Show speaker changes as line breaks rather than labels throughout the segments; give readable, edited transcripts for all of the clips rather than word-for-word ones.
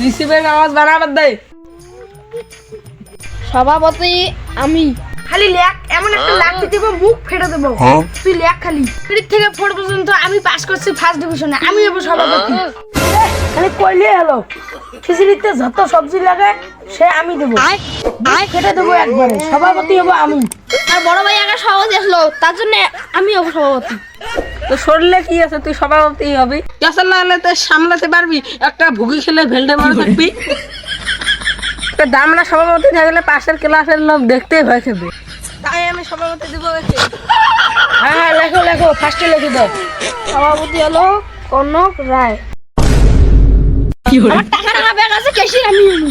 রিসিভের আওয়াজ বাড়াবার দে।
সভাপতি আমি।
খালি লেখ এমন একটা লাগতে দেবো মুখ ফেটে দেবো। তুই লেখ খালি 3 থেকে 4 পর্যন্ত আমি পাস করছি ফার্স্ট ডিভিশনে, আমি হবো সভাপতি। খালি কইলে হলো খিচুড়িতে যত সবজি লাগে সে আমি দেবো, ফেটে দেবো একবারে, সভাপতি হবো আমি।
আর বড় ভাই আগে সভাপতি আসলো, তার জন্য আমি হবো সভাপতি।
তো শরীরে কি আছে, তুই সভাপতি হবি। কেসন না হলে তো সামলাতে পারবি, একটা ভুগি খেলে ভেলডে মারা থাকবি। দামরা সভাপতি থাকলে পাশের ক্লাসের লোক দেখতেই ভয় খেবে, তাই আমি সভাপতি দিব।
হ্যাঁ হ্যাঁ লেখো লেখো, ফার্স্টে লিখে দাও।
সভাপতি হলো কনক রায়। আমার টাকা টাকা ব্যাগ আছে, ক্যাশিয়ার আমি হবো।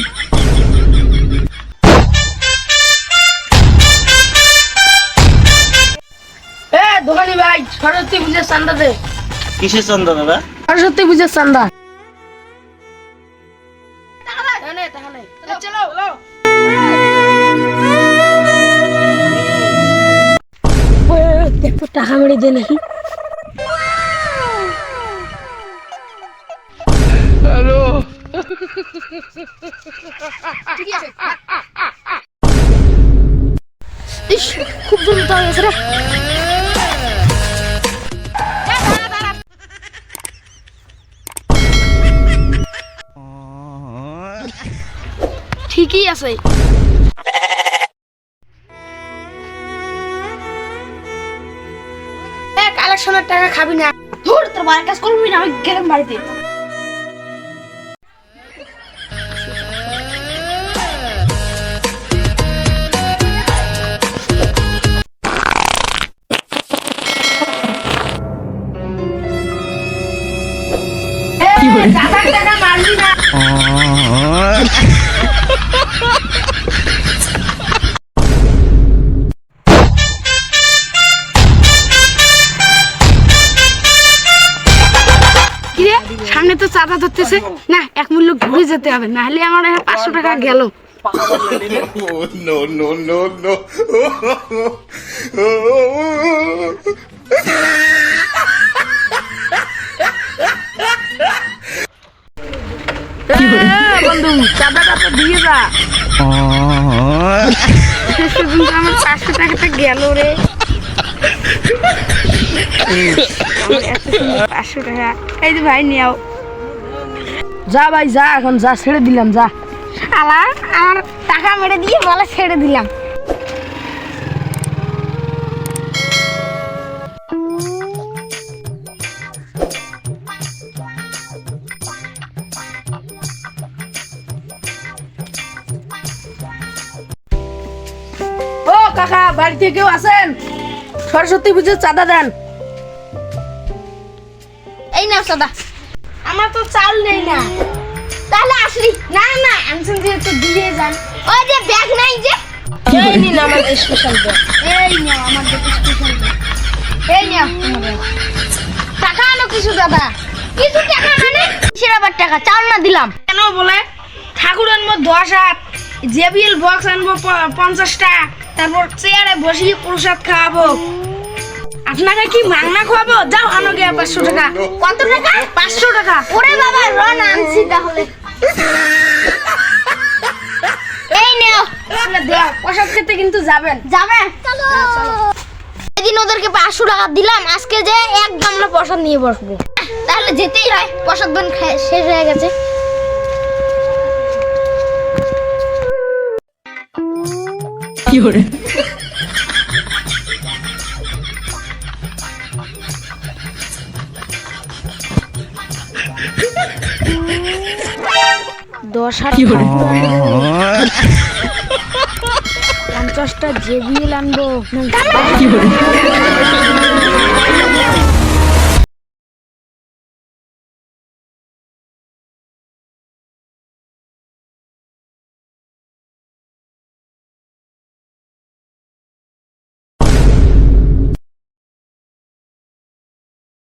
দোকানি ভাই সরস্বতী পূজার চান্দা দে।
কিসের চন্দা দাদা?
সরস্বতী পূজার চান্দা। একটু টাকা মেরে দে নাকি।
ইস, খুব দ্রুত হয়ে গেছে রে। ঠিকই আছে।
কালেকশনের টাকা খাবি না।
ধুর, তোর বাড়ির কাজ করবি না, আমি গেলাম বাড়িতে।
দাদার টাকা মারবি না। কিরে সামনে তো চাঁদা ধরতেছে না, এক মূল্য ঘুরে যেতে হবে, না হলে আমার 500 টাকা গেল।
No, no, no, no.
বন্ধু চাঁদাটা তো দিয়ে যা। শেষ পর্যন্ত আমার 500 টাকাটা গেল রে। আমার এত সুন্দর 500 টাকা। এই যে ভাই নিও, যা ভাই যা, এখন যা, ছেড়ে দিলাম যা।
শালা আমার টাকা মেরে দিয়ে বলে ছেড়ে দিলাম।
ও কাকা, বাড়িতে কেউ আছেন? সরস্বতী পুজোর চাঁদা দেন।
এই নাও সাদা।
আমার তো চাল নেই না।
তাহলে আসলি
না না, আনছেন যেহেতু দিয়ে যান।
ওই যে ব্যাগ নাই যে,
এই নিন আমার স্পেশাল ব্যাগ।
এই নাও আমার স্পেশাল ব্যাগ। এই নাও তোমার ব্যাগ। টাকা আনো কিছু দাদা। কিছু টাকা মানে কিসের আবার টাকা? চাল না দিলাম
কেন বলে ঠাকুর আনবো 10 হাত, জেবিএল বক্স আনবো 50টা, তারপর চেয়ারে বসিয়ে প্রসাদ খাওয়াবো। আপনাকে কি মাংনা খাওয়াবো? যাও আনো গে 500 টাকা।
কত টাকা?
500 টাকা।
ওরে বাবা, রন আনছি তাহলে। এই নাও।
তাহলে দেও, প্রসাদ খেতে কিন্তু যাবেন।
যাবে? চলো। এদিন ওদেরকে 500 টাকা দিলাম, আজকে যে এক গামলা প্রসাদ নিয়ে বসবো। তাহলে যেতেই হয়, প্রসাদ বান শেষ হয়ে গেছে।
কি করে?
দশ হাত 50টা জেবিএল আনবো।
কি করে?